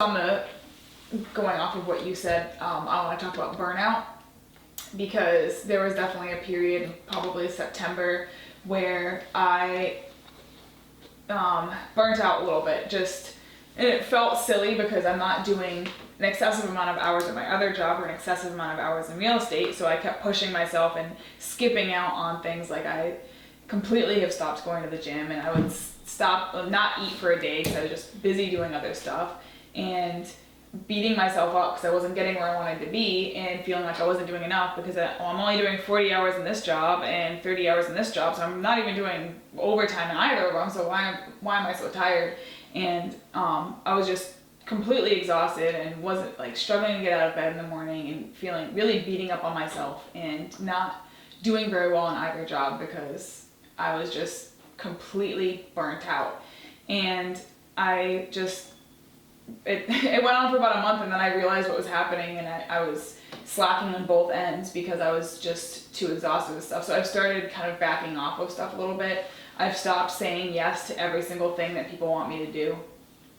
On the going off of what you said, I want to talk about burnout because there was definitely a period, probably September, where I burnt out a little bit. And it felt silly because I'm not doing an excessive amount of hours at my other job or an excessive amount of hours in real estate. So I kept pushing myself and skipping out on things. Like I completely have stopped going to the gym, and I would not eat for a day because I was just busy doing other stuff and beating myself up because I wasn't getting where I wanted to be and feeling like I wasn't doing enough because I'm only doing 40 hours in this job and 30 hours in this job, so I'm not even doing overtime in either of them, so why am I so tired? And I was just completely exhausted and wasn't like struggling to get out of bed in the morning and feeling really beating up on myself and not doing very well in either job because I was just completely burnt out. And it went on for about a month, and then I realized what was happening, and I was slacking on both ends because I was just too exhausted with stuff. So I've started kind of backing off of stuff a little bit. I've stopped saying yes to every single thing that people want me to do.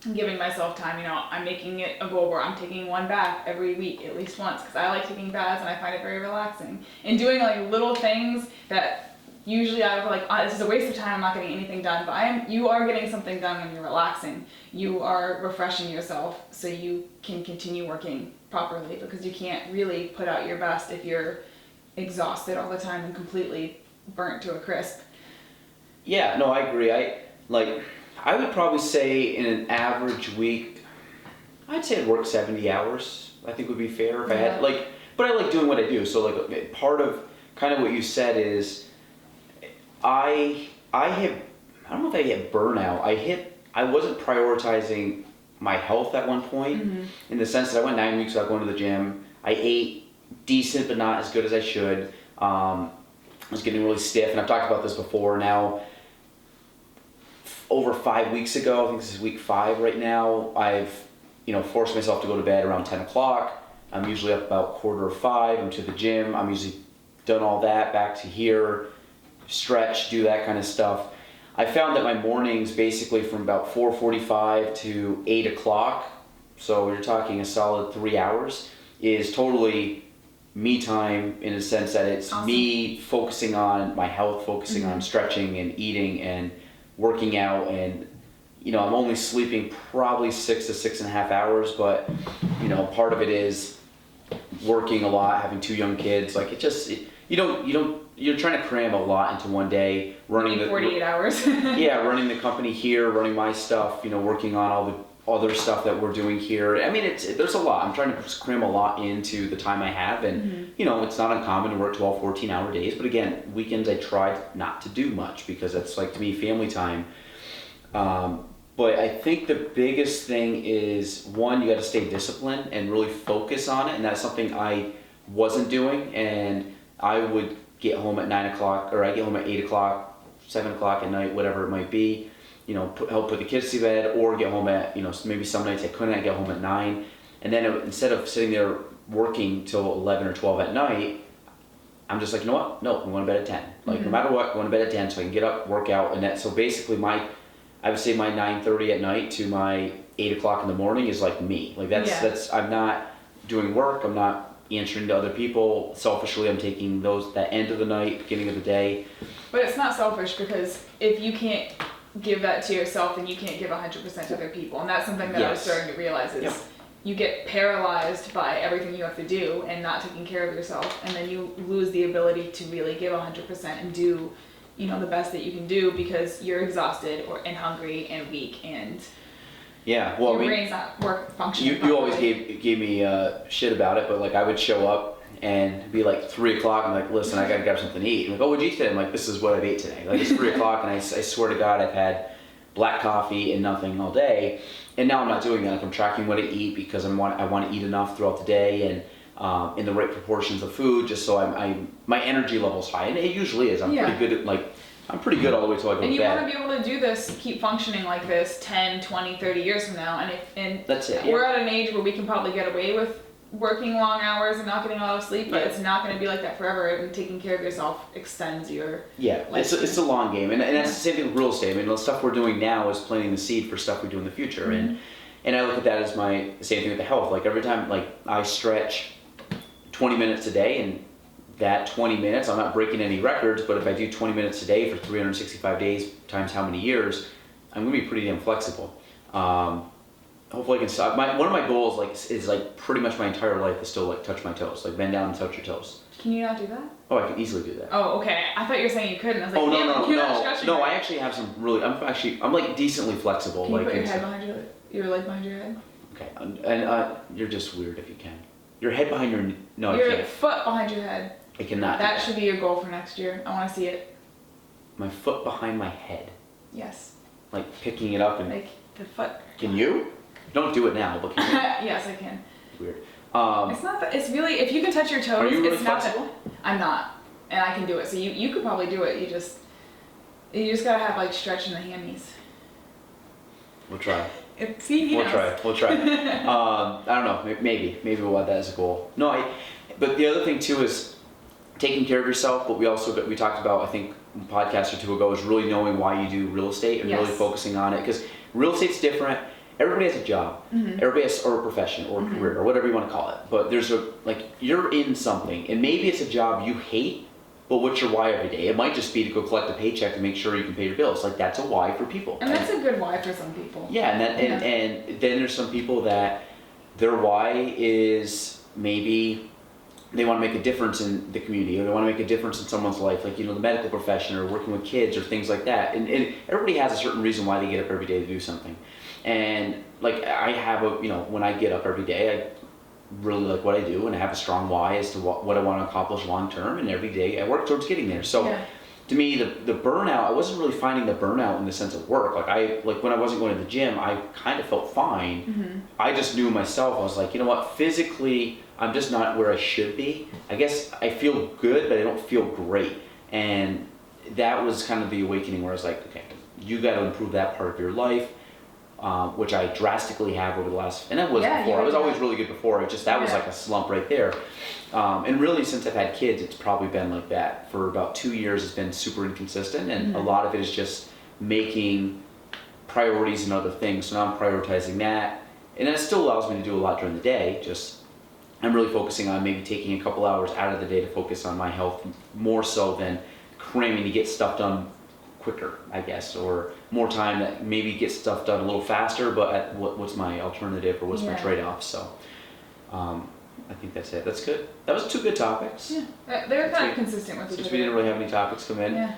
I'm giving myself time. I'm making it a goal where I'm taking one bath every week, at least once, because I like taking baths and I find it very relaxing. And doing like little things that usually I would this is a waste of time, I'm not getting anything done, but you are getting something done when you're relaxing. You are refreshing yourself so you can continue working properly, because you can't really put out your best if you're exhausted all the time and completely burnt to a crisp. Yeah, no, I agree. I would probably say in an average week, I'd say I'd work 70 hours, I think would be fair if I had, but I like doing what I do. So part of kind of what you said is, I don't know if I hit burnout. I wasn't prioritizing my health at one point, in the sense that I went 9 weeks without going to the gym. I ate decent, but not as good as I should. I was getting really stiff, and I've talked about this before. Now, over 5 weeks ago, I think this is week 5 right now, I've forced myself to go to bed around 10 o'clock. I'm usually up about 4:45. I'm to the gym. I'm usually done all that, back to here, stretch, do that kind of stuff. I found that my mornings, basically from about 4:45 to 8 o'clock, so you're talking a solid 3 hours, is totally me time, in a sense that it's awesome. Me focusing on my health, focusing on stretching and eating and working out, and I'm only sleeping probably 6 to 6.5 hours, but part of it is working a lot, having 2 young kids. You're trying to cram a lot into one day, running 48 hours. Yeah, running the company here, running my stuff, working on all the other stuff that we're doing here. I mean, there's a lot. I'm trying to cram a lot into the time I have, and it's not uncommon to work 12, 14-hour days, but again, weekends I try not to do much because that's, to me, family time. But I think the biggest thing is, one, you got to stay disciplined and really focus on it, and that's something I wasn't doing. And I would get home at 9 o'clock, or I get home at 8 o'clock, 7 o'clock at night, whatever it might be, help put the kids to bed, or get home at, maybe some nights I couldn't, I get home at 9. And then instead of sitting there working till 11 or 12 at night, I'm just like, you know what? No, I'm going to bed at 10. No matter what, I'm going to bed at 10 so I can get up, work out. And so basically I would say my 9:30 at night to my 8 o'clock in the morning is like me. That's I'm not doing work, I'm not answering to other people. Selfishly, I'm taking that end of the night, beginning of the day. But it's not selfish, because if you can't give that to yourself, then you can't give 100% to other people. And that's something that I was starting to realize is you get paralyzed by everything you have to do and not taking care of yourself. And then you lose the ability to really give 100% and do the best that you can do, because you're exhausted and hungry and weak, and your brain's not functioning. You always gave me shit about it, but I would show up and be 3 o'clock. I'm like, listen, I gotta grab something to eat. I'm like, oh, what'd you eat today? I'm like, this is what I've ate today. It's 3 o'clock, and I swear to God, I've had black coffee and nothing all day. And now I'm not doing that. I'm tracking what I eat because I want to eat enough throughout the day, and in the right proportions of food, just so my energy level's high, and it usually is. I'm pretty good at I'm pretty good all the way till I go to bed. And you want to be able to do this, keep functioning like this 10, 20, 30 years from now, and that's it. We're at an age where we can probably get away with working long hours and not getting a lot of sleep, but it's not going to be like that forever. And taking care of yourself extends your life. It's a long game, and that's the same thing with real estate. I mean, the stuff we're doing now is planting the seed for stuff we do in the future, and And I look at that as my same thing with the health. Like every time, like I stretch 20 minutes a day, and that 20 minutes, I'm not breaking any records, but if I do 20 minutes a day for 365 days times how many years, I'm gonna be pretty damn flexible. Hopefully I can stop. One of my goals is like pretty much my entire life is still like touch my toes, like bend down and touch your toes. Can you not do that? Oh, I can easily do that. Oh, okay. I thought you were saying you couldn't. I was like, Oh, you're not stretching no, right. I actually have some really, I'm like decently flexible. Can you like put your head behind your leg behind your head? Okay, and you're just weird if you can. Your head behind your, no, I Your can't. foot behind your head. I cannot. That should be your goal for next year. I want to see it. My foot behind my head. Yes. Like picking it up and. Like the foot. Can you? Don't do it now, but can you? Yes, I can. Weird. It's not that. It's really if you can touch your toes. Are you really it's not flexible? that. I'm not, and I can do it. So you could probably do it. You just gotta have like stretch in the hammies. We'll try. We'll try. I don't know. Maybe we'll add that as a goal. No, but the other thing too is taking care of yourself. But we talked about, I think, a podcast or two ago, is really knowing why you do real estate and really focusing on it, because real estate's different. Everybody has a job. Everybody has, or a profession or a career or whatever you want to call it. But there's you're in something, and maybe it's a job you hate. But what's your why every day? It might just be to go collect a paycheck to make sure you can pay your bills. Like that's a why for people. And that's a good why for some people. Yeah, and then there's some people that their why is maybe they want to make a difference in the community, or they want to make a difference in someone's life, like the medical profession or working with kids or things like that. And everybody has a certain reason why they get up every day to do something. And like I have when I get up every day, I really like what I do, and I have a strong why as to what I want to accomplish long term, and every day I work towards getting there. So to me, the burnout, I wasn't really finding the burnout in the sense of work. Like when I wasn't going to the gym, I kind of felt fine. I just knew myself. I was like, you know what, physically I'm just not where I should be. I guess I feel good, but I don't feel great. And that was kind of the awakening where I was like, okay, you got to improve that part of your life. Which I drastically have over the last, and I was before. I was always really good before. It just that was like a slump right there. And really, since I've had kids, it's probably been like that for about 2 years. It's been super inconsistent, and a lot of it is just making priorities and other things. So now I'm prioritizing that, and it still allows me to do a lot during the day. Just I'm really focusing on maybe taking a couple hours out of the day to focus on my health more so than cramming to get stuff done quicker, I guess, or more time that maybe get stuff done a little faster, but at what's my alternative or what's my trade-off? So I think that's it. That's good. That was 2 good topics. Yeah, they were kind of consistent with each other. Since we didn't really have any topics come in. Yeah.